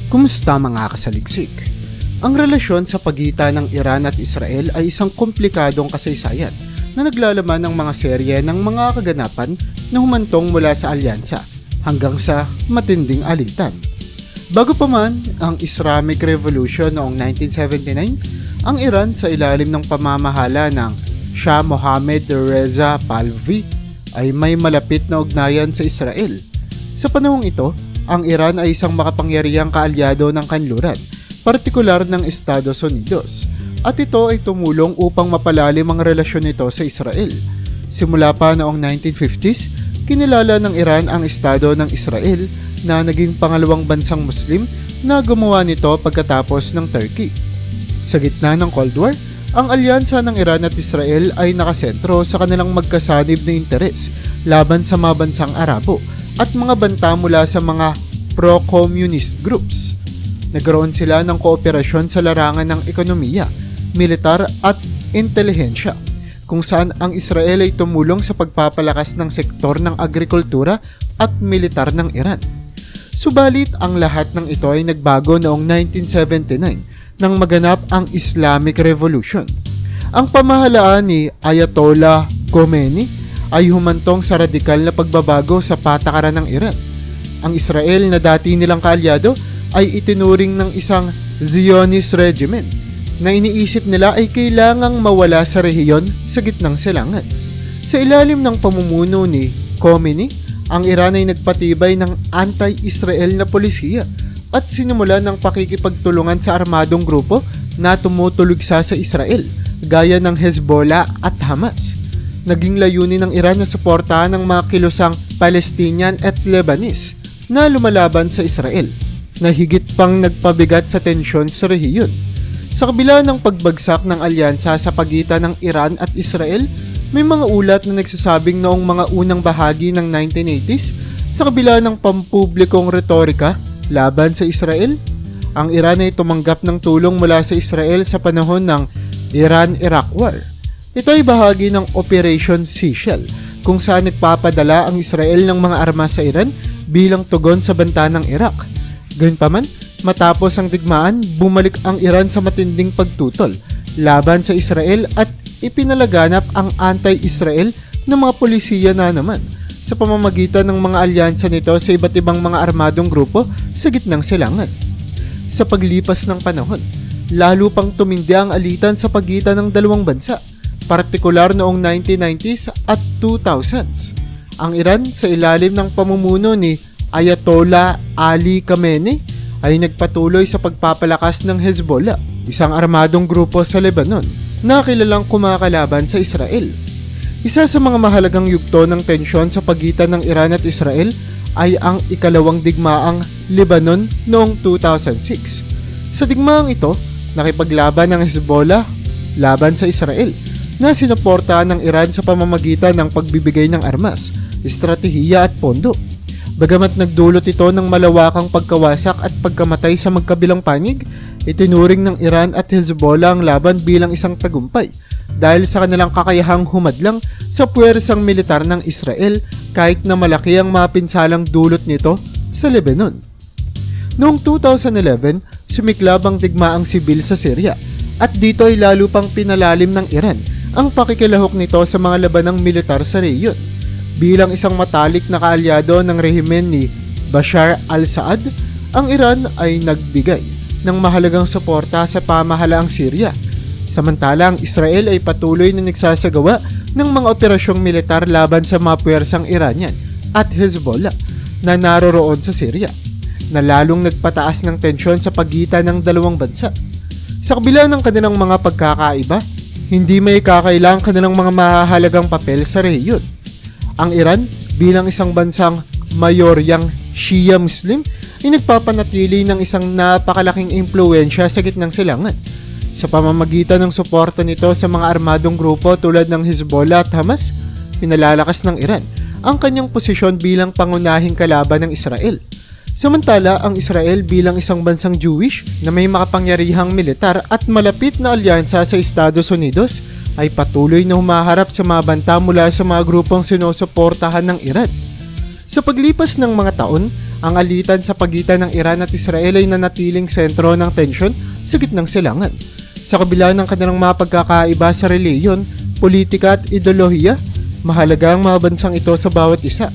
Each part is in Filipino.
Kumusta mga kasaliksik? Ang relasyon sa pagitan ng Iran at Israel ay isang komplikadong kasaysayan na naglalaman ng mga serye ng mga kaganapan na humantong mula sa alyansa hanggang sa matinding alitan. Bago pa man ang Islamic Revolution noong 1979, ang Iran sa ilalim ng pamamahala ng Shah Mohammad Reza Pahlavi ay may malapit na ugnayan sa Israel. Sa panahong ito, ang Iran ay isang makapangyarihang kaalyado ng kanluran, partikular ng Estados Unidos, at ito ay tumulong upang mapalalim ang relasyon nito sa Israel. Simula pa noong 1950s, kinilala ng Iran ang Estado ng Israel na naging pangalawang bansang Muslim na gumawa nito pagkatapos ng Turkey. Sa gitna ng Cold War, ang alyansa ng Iran at Israel ay nakasentro sa kanilang magkasanib na interes laban sa mga bansang Arabo at mga banta mula sa mga pro-communist groups. Nagkaroon sila ng kooperasyon sa larangan ng ekonomiya, militar at intelihensya, kung saan ang Israel ay tumulong sa pagpapalakas ng sektor ng agrikultura at militar ng Iran. Subalit ang lahat ng ito ay nagbago noong 1979 nang maganap ang Islamic Revolution. Ang pamahalaan ni Ayatollah Khomeini ay humantong sa radikal na pagbabago sa patakaran ng Iran. Ang Israel na dati nilang kaalyado ay itinuring ng isang Zionist regime na iniisip nila ay kailangang mawala sa rehiyon sa gitnang silangan. Sa ilalim ng pamumuno ni Khomeini, ang Iran ay nagpatibay ng anti-Israel na polisiya at sinimula ng pakikipagtulungan sa armadong grupo na tumutulugsa sa Israel, gaya ng Hezbollah at Hamas. Naging layunin ng Iran na suportahan ng mga kilusang Palestinian at Lebanese na lumalaban sa Israel, na higit pang nagpabigat sa tensyon sa rehiyon. Sa kabila ng pagbagsak ng alyansa sa pagitan ng Iran at Israel, may mga ulat na nagsasabing noong mga unang bahagi ng 1980s, sa kabila ng pampublikong retorika laban sa Israel, ang Iran ay tumanggap ng tulong mula sa Israel sa panahon ng Iran-Iraq War. Ito ay bahagi ng Operation Seashell, kung saan nagpapadala ang Israel ng mga armas sa Iran bilang tugon sa banta ng Iraq. Gayunpaman, matapos ang digmaan, bumalik ang Iran sa matinding pagtutol laban sa Israel at ipinalaganap ang anti-Israel ng mga polisiya na naman sa pamamagitan ng mga alyansa nito sa iba't ibang mga armadong grupo sa gitnang silangan. Sa paglipas ng panahon, lalo pang tumindi ang alitan sa pagitan ng dalawang bansa, partikular noong 1990s at 2000s. Ang Iran sa ilalim ng pamumuno ni Ayatollah Ali Khamenei ay nagpatuloy sa pagpapalakas ng Hezbollah, isang armadong grupo sa Lebanon na kilalang kumakalaban sa Israel. Isa sa mga mahalagang yugto ng tensyon sa pagitan ng Iran at Israel ay ang ikalawang digmaang Lebanon noong 2006. Sa digmaang ito, nakipaglaban ng Hezbollah laban sa Israel, na sinuportahan ng Iran sa pamamagitan ng pagbibigay ng armas, estratehiya at pondo. Bagamat nagdulot ito ng malawakang pagkawasak at pagkamatay sa magkabilang panig, itinuring ng Iran at Hezbollah ang laban bilang isang tagumpay dahil sa kanilang kakayahang humadlang sa puwersang militar ng Israel kahit na malaki ang mapinsalang dulot nito sa Lebanon. Noong 2011, sumiklab ang digmaang sibil sa Syria at dito ay lalo pang pinalalim ng Iran ang pakikilahok nito sa mga labanang militar sa rehiyon. Bilang isang matalik na kaalyado ng rehimen ni Bashar al-Assad, ang Iran ay nagbigay ng mahalagang suporta sa pamahalaang Syria. Samantala, ang Israel ay patuloy na nagsasagawa ng mga operasyong militar laban sa mga puwersang Iranian at Hezbollah na naroroon sa Syria, na lalong nagpataas ng tensyon sa pagitan ng dalawang bansa. Sa kabila ng kanilang mga pagkakaiba, hindi may kakailang kanilang mga mahalagang papel sa rehiyon. Ang Iran, bilang isang bansang mayoryang Shia Muslim, ay nagpapanatili ng isang napakalaking impluwensya sa gitnang silangan. Sa pamamagitan ng suporta nito sa mga armadong grupo tulad ng Hezbollah at Hamas, pinalalakas ng Iran ang kanyang posisyon bilang pangunahing kalaban ng Israel. Samantala, ang Israel bilang isang bansang Jewish na may makapangyarihang militar at malapit na alyansa sa Estados Unidos ay patuloy na humaharap sa mga banta mula sa mga grupong sinusuportahan ng Iran. Sa paglipas ng mga taon, Ang alitan sa pagitan ng Iran at Israel ay nanatiling sentro ng tensyon sa gitnang silangan. Sa kabila ng kanilang mga pagkakaiba sa reliyon, politika at ideolohiya, mahalaga ang mga bansang ito sa bawat isa.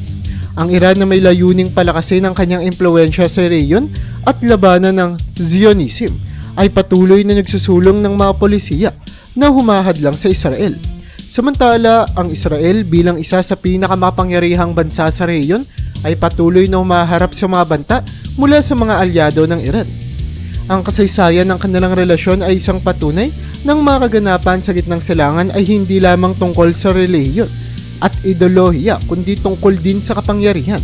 Ang Iran na may layuning palakasin ang kanyang impluwensya sa rehiyon at labanan ng Zionism ay patuloy na nagsusulong ng mga polisiya na humahadlang sa Israel. Samantala, ang Israel bilang isa sa pinakamakapangyarihang bansa sa rehiyon ay patuloy na humaharap sa mga banta mula sa mga alyado ng Iran. Ang kasaysayan ng kanilang relasyon ay isang patunay ng mga kaganapan sa gitnang silangan ay hindi lamang tungkol sa relihiyon at ideolohiya kundi tungkol din sa kapangyarihan,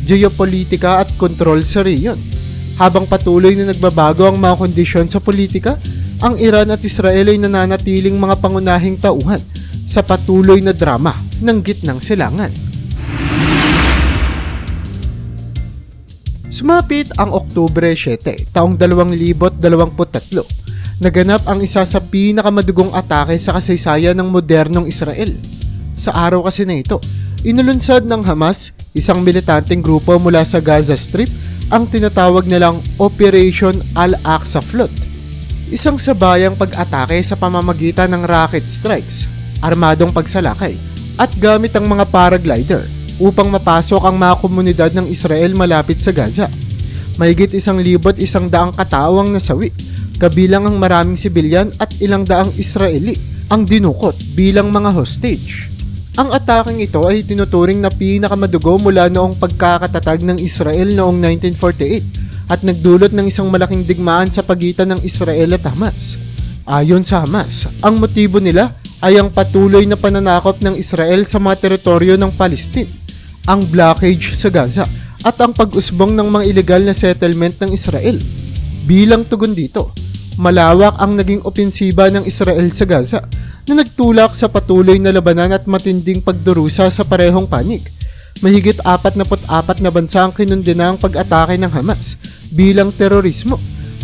geopolitika at kontrol sa rehiyon. Habang patuloy na nagbabago ang mga kondisyon sa politika, ang Iran at Israel ay nananatiling mga pangunahing tauhan sa patuloy na drama ng gitnang silangan. Sumapit ang Oktubre 7, taong 2023. Naganap ang isa sa pinakamadugong atake sa kasaysayan ng modernong Israel. Sa araw kasi na ito, inulunsad ng Hamas, isang militanteng grupo mula sa Gaza Strip, ang tinatawag nilang Operation Al-Aqsa Flood. Isang sabayang pag-atake sa pamamagitan ng rocket strikes, armadong pagsalakay, at gamit ang mga paraglider upang mapasok ang mga komunidad ng Israel malapit sa Gaza. Mahigit 1,100 katao ang nasawi, kabilang ang maraming sibilyan at ilang daang Israeli ang dinukot bilang mga hostage. Ang ataking ito ay tinuturing na pinakamadugo mula noong pagkakatatag ng Israel noong 1948 at nagdulot ng isang malaking digmaan sa pagitan ng Israel at Hamas. Ayon sa Hamas, ang motibo nila ay ang patuloy na pananakop ng Israel sa mga teritoryo ng Palestine, ang blockage sa Gaza at ang pag-usbong ng mga illegal na settlement ng Israel. Bilang tugon dito, malawak ang naging opensiba ng Israel sa Gaza na nagtulak sa patuloy na labanan at matinding pagdurusa sa parehong panig. Mahigit 44 na bansa ang kinundena ang pag-atake ng Hamas bilang terorismo,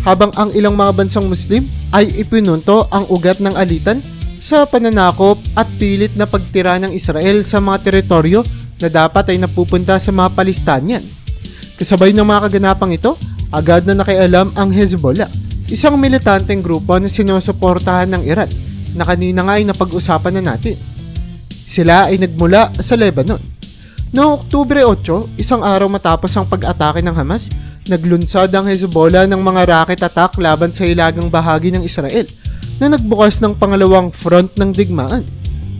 habang ang ilang mga bansang Muslim ay ipinunto ang ugat ng alitan sa pananakop at pilit na pagtira ng Israel sa mga teritoryo na dapat ay napupunta sa mga Palestinian. Kasabay ng mga kaganapang ito, agad na nakialam ang Hezbollah, isang militanteng grupo na sinusuportahan ng Iran na kanina nga ay napag-usapan na natin. Sila ay nagmula sa Lebanon. Noong Oktubre 8, isang araw matapos ang pag-atake ng Hamas, naglunsad ang Hezbollah ng mga rocket attack laban sa hilagang bahagi ng Israel na nagbukas ng pangalawang front ng digmaan.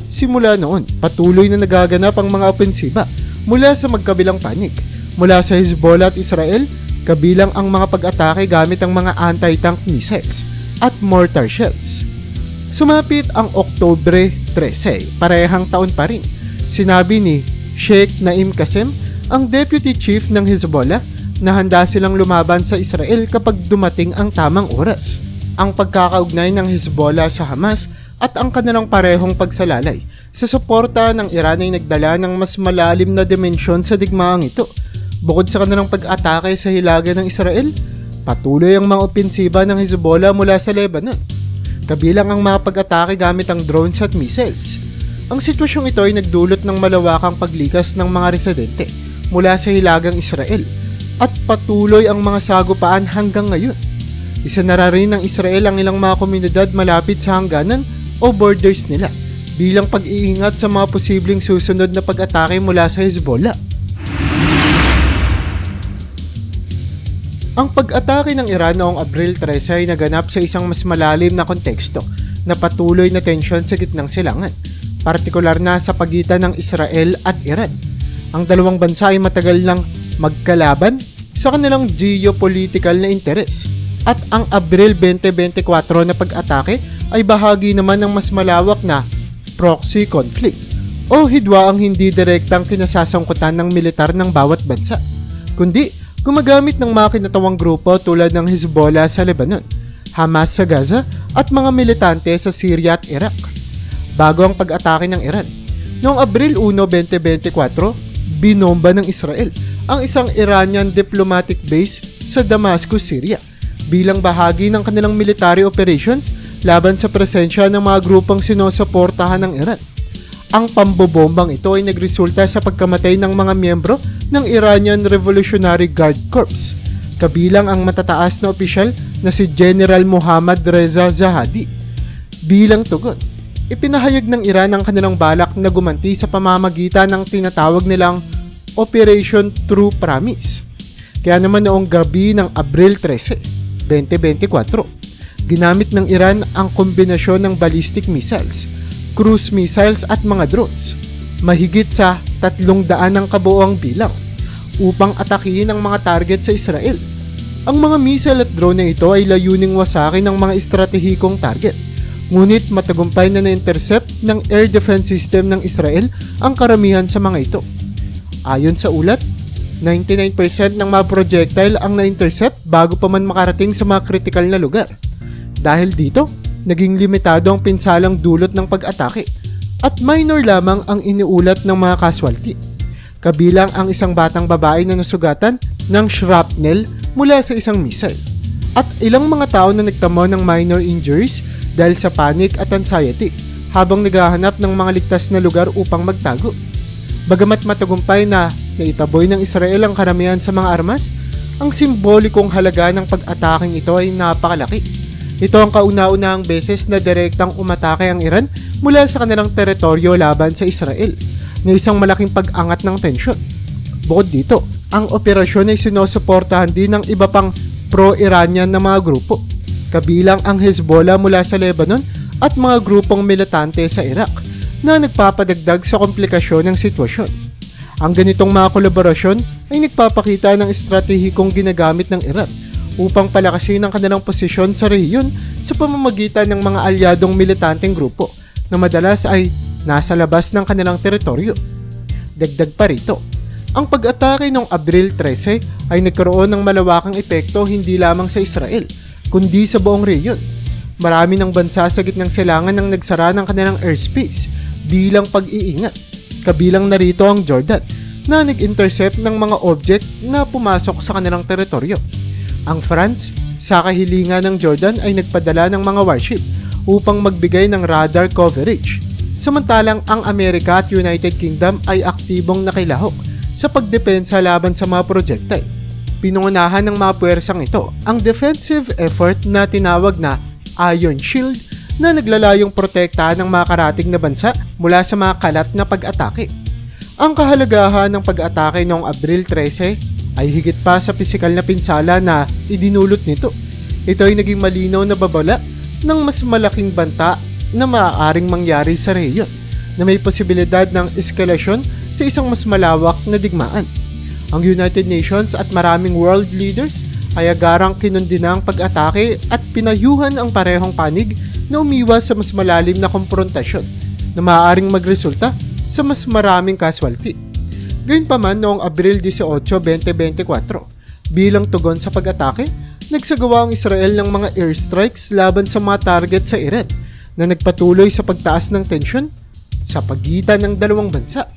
Simula noon, patuloy na nagaganap ang mga opensiba mula sa magkabilang panig. Mula sa Hezbollah at Israel, kabilang ang mga pag-atake gamit ang mga anti-tank missiles at mortar shells. Sumapit ang Oktubre 13, parehang taon pa rin. Sinabi ni Sheikh Naim Qassem, ang deputy chief ng Hezbollah, na handa silang lumaban sa Israel kapag dumating ang tamang oras. Ang pagkakaugnay ng Hezbollah sa Hamas at ang kanilang parehong pagsalalay sa suporta ng Iran ay nagdala ng mas malalim na dimensyon sa digmaang ito. Bukod sa kanilang pag-atake sa hilaga ng Israel, patuloy ang mga opensiba ng Hezbollah mula sa Lebanon, kabilang ang mga pag-atake gamit ang drones at missiles. Ang sitwasyong ito ay nagdulot ng malawakang paglikas ng mga residente mula sa hilagang Israel at patuloy ang mga sagupaan hanggang ngayon. Isa na rin ng Israel ang ilang mga komunidad malapit sa hangganan o borders nila bilang pag-iingat sa mga posibleng susunod na pag-atake mula sa Hezbollah. Ang pag-atake ng Iran noong Abril 13 ay naganap sa isang mas malalim na konteksto na patuloy na tensyon sa gitnang silangan, partikular na sa pagitan ng Israel at Iran. Ang dalawang bansa ay matagal nang magkalaban sa kanilang geopolitical na interes, at ang Abril 2024 na pag-atake ay bahagi naman ng mas malawak na proxy conflict o hidwaang hindi direktang kinasasangkutan ng militar ng bawat bansa, kundi gumagamit ng mga kinatawang grupo tulad ng Hezbollah sa Lebanon, Hamas sa Gaza at mga militante sa Syria at Iraq. Bago ang pag-atake ng Iran, noong Abril 1, 2024, binomba ng Israel ang isang Iranian diplomatic base sa Damascus, Syria, bilang bahagi ng kanilang military operations laban sa presensya ng mga grupong sinusuportahan ng Iran. Ang pambobombang ito ay nagresulta sa pagkamatay ng mga miyembro ng Iranian Revolutionary Guard Corps, kabilang ang matataas na opisyal na si General Mohammad Reza Zahadi. Bilang tugon, ipinahayag ng Iran ang kanilang balak na gumanti sa pamamagitan ng tinatawag nilang Operation True Promise. Kaya naman noong gabi ng Abril 13, 2024, ginamit ng Iran ang kombinasyon ng ballistic missiles, cruise missiles at mga drones, mahigit sa 300 ang kabuoang bilang, upang atakihin ang mga target sa Israel. Ang mga missile at drone na ito ay layuning wasakin ng mga estratehikong target, ngunit matagumpay na na-intercept ng air defense system ng Israel ang karamihan sa mga ito. Ayon sa ulat, 99% ng mga projectile ang na-intercept bago pa man makarating sa mga kritikal na lugar. Dahil dito, naging limitado ang pinsalang dulot ng pag-atake at minor lamang ang iniulat ng mga casualty. Kabilang ang isang batang babae na nasugatan ng shrapnel mula sa isang missile at ilang mga tao na nagtamo ng minor injuries dahil sa panic at anxiety habang naghahanap ng mga ligtas na lugar upang magtago. Bagamat matagumpay na naitaboy ng Israel ang karamihan sa mga armas, ang simbolikong halaga ng pag-ataking ito ay napakalaki. Ito ang kauna-unahang beses na direktang umatake ang Iran mula sa kanilang teritoryo laban sa Israel, na isang malaking pag-angat ng tensyon. Bukod dito, ang operasyon ay sinusuportahan din ng iba pang pro-Iranian na mga grupo, kabilang ang Hezbollah mula sa Lebanon at mga grupong militante sa Iraq na nagpapadagdag sa komplikasyon ng sitwasyon. Ang ganitong mga kolaborasyon ay nagpapakita ng estratehikong ginagamit ng Iran upang palakasin ang kanilang posisyon sa rehiyon sa pamamagitan ng mga alyadong militanteng grupo na madalas ay nasa labas ng kanilang teritoryo. Dagdag pa rito, ang pag-atake noong Abril 13 ay nagkaroon ng malawakang epekto hindi lamang sa Israel, kundi sa buong rehiyon. Marami ng bansa sa gitnang silangan ang nagsara ng kanilang airspace bilang pag-iingat. Kabilang narito ang Jordan, na nag-intercept ng mga object na pumasok sa kanilang teritoryo. Ang France, sa kahilingan ng Jordan, ay nagpadala ng mga warship upang magbigay ng radar coverage. Samantalang ang Amerika at United Kingdom ay aktibong nakilahok sa pagdepensa laban sa mga projectile. Pinungunahan ng mga puwersang ito ang defensive effort na tinawag na Iron Shield na naglalayong protektahan ng mga karatig na bansa mula sa mga kalat na pag-atake. Ang kahalagahan ng pag-atake noong Abril 13 ay higit pa sa pisikal na pinsala na idinulot nito. Ito ay naging malinaw na babala ng mas malaking banta na maaaring mangyari sa rehiyon na may posibilidad ng eskalasyon sa isang mas malawak na digmaan. Ang United Nations at maraming world leaders ay agarang kinundina ang pag-atake at pinayuhan ang parehong panig na umiwas sa mas malalim na komprontasyon na maaaring magresulta sa mas maraming casualty. Gayunpaman noong Abril 18, 2024, bilang tugon sa pag-atake, nagsagawa ang Israel ng mga airstrikes laban sa mga target sa Iran na nagpatuloy sa pagtaas ng tensyon sa pagitan ng dalawang bansa.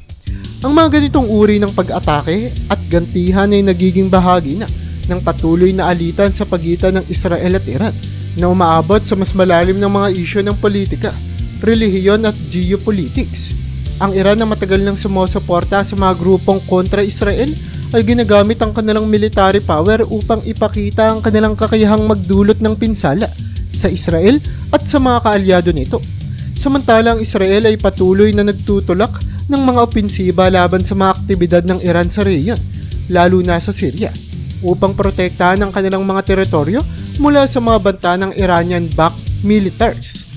Ang mga ganitong uri ng pag-atake at gantihan ay nagiging bahagi na ng patuloy na alitan sa pagitan ng Israel at Iran na umaabot sa mas malalim ng mga isyu ng politika, relihiyon at geopolitics. Ang Iran na matagal nang sumusuporta sa mga grupong kontra Israel ay ginagamit ang kanilang military power upang ipakita ang kanilang kakayahang magdulot ng pinsala sa Israel at sa mga kaalyado nito. Samantalang Israel ay patuloy na nagtutulak ng mga opensiba laban sa mga aktibidad ng Iran sa rehiyon, lalo na sa Syria, upang protektahan ang kanilang mga teritoryo mula sa mga banta ng Iranian-backed militaries.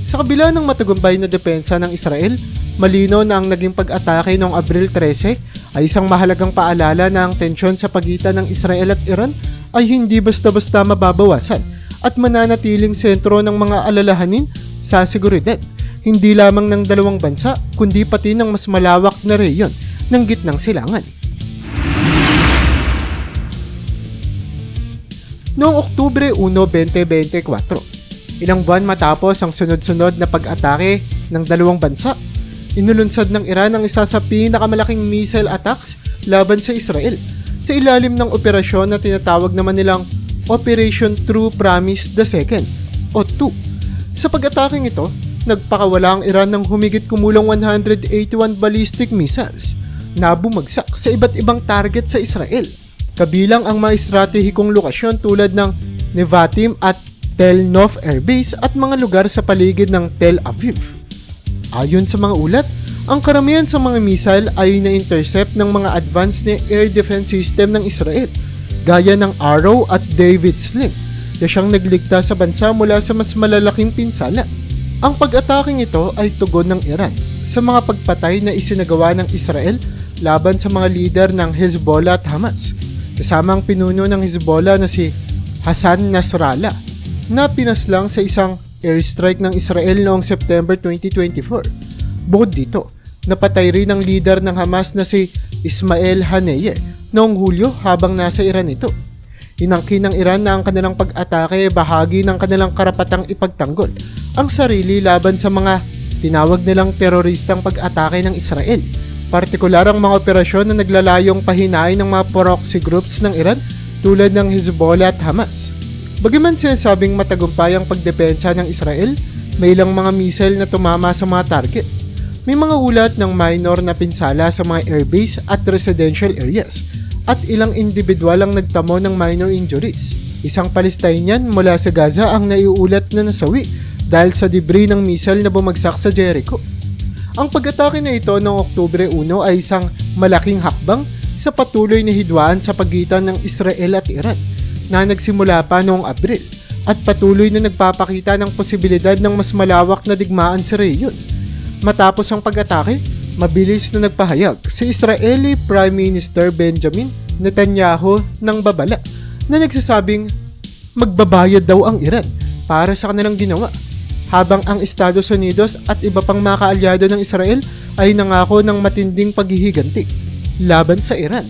Sa kabila ng matagumpay na depensa ng Israel, malinaw na ang naging pag-atake noong Abril 13 ay isang mahalagang paalala na ang tensyon sa pagitan ng Israel at Iran ay hindi basta-basta mababawasan at mananatiling sentro ng mga alalahanin sa seguridad, hindi lamang ng dalawang bansa kundi pati ng mas malawak na rehiyon ng gitnang silangan. Noong Oktubre 1, 2024, ilang buwan matapos ang sunod-sunod na pag-atake ng dalawang bansa, inulunsad ng Iran ang isa sa pinakamalaking missile attacks laban sa Israel sa ilalim ng operasyon na tinatawag naman nilang Operation True Promise II o 2. Sa pag-ataking ito, nagpakawala ang Iran ng humigit kumulang 181 ballistic missiles na bumagsak sa iba't ibang target sa Israel. Kabilang ang mga estratehikong lokasyon tulad ng Nevatim at Tel Nof Air Base at mga lugar sa paligid ng Tel Aviv. Ayon sa mga ulat, ang karamihan sa mga missile ay na-intercept ng mga advanced na air defense system ng Israel, gaya ng Arrow at David Sling, na siyang nagligtas sa bansa mula sa mas malalaking pinsala. Ang pag-ataking ito ay tugon ng Iran sa mga pagpatay na isinagawa ng Israel laban sa mga leader ng Hezbollah at Hamas, kasama ang pinuno ng Hezbollah na si Hassan Nasrallah, na pinaslang sa isang airstrike ng Israel noong September 2024. Bukod dito, napatay rin ang leader ng Hamas na si Ismail Haniyeh noong Hulyo habang nasa Iran ito. Inangkin ng Iran na ang kanilang pag-atake ay bahagi ng kanilang karapatang ipagtanggol ang sarili laban sa mga tinawag nilang teroristang pag-atake ng Israel, partikular ang mga operasyon na naglalayong pahinain ng mga proxy groups ng Iran tulad ng Hezbollah at Hamas. Bagaman sinasabing matagumpay ang pagdepensa ng Israel, may ilang mga missile na tumama sa mga target. May mga ulat ng minor na pinsala sa mga airbase at residential areas, at ilang individual ang nagtamo ng minor injuries. Isang Palestinian mula sa Gaza ang naiulat na nasawi dahil sa debris ng missile na bumagsak sa Jericho. Ang pag-atake na ito noong Oktubre 1 ay isang malaking hakbang sa patuloy na hidwaan sa pagitan ng Israel at Iran na nagsimula pa noong Abril at patuloy na nagpapakita ng posibilidad ng mas malawak na digmaan sa rehiyon. Matapos ang pag-atake, mabilis na nagpahayag si Israeli Prime Minister Benjamin Netanyahu ng babala na nagsasabing magbabayad daw ang Iran para sa kanilang ginawa, habang ang Estados Unidos at iba pang mga kaalyado ng Israel ay nangako ng matinding paghihiganti laban sa Iran.